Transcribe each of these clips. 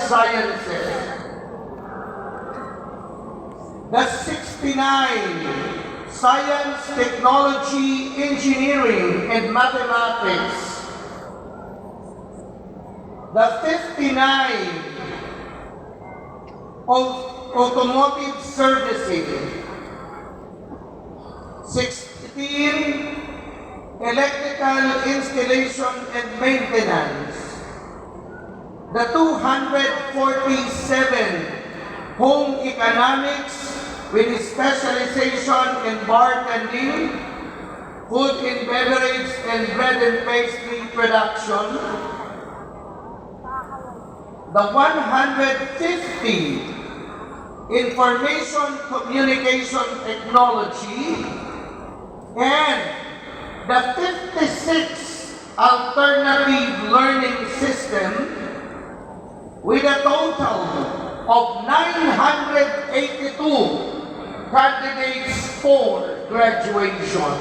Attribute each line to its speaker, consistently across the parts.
Speaker 1: sciences. The 69 science, technology, engineering, and mathematics. The 59 of automotive servicing. 16 electrical installation and maintenance. The 247 home economics with specialization in bartending, food and beverage, and bread and pastry production. The 150 information communication technology, and the 56 alternative learning system with a total of 982 candidates for graduation.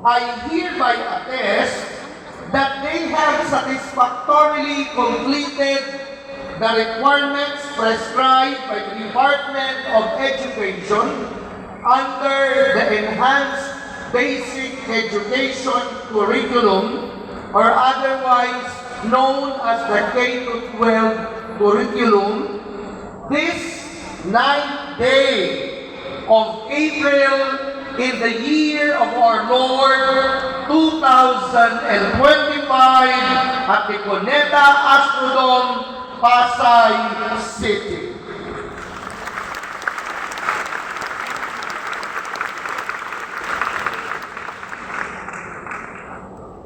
Speaker 1: I hereby attest that they have satisfactorily completed the requirements prescribed by the Department of Education under the Enhanced Basic Education Curriculum, or otherwise known as the K-12 curriculum, this 9th day of April in the year of our Lord 2025 at the Cuneta Astrodome, Pasay City.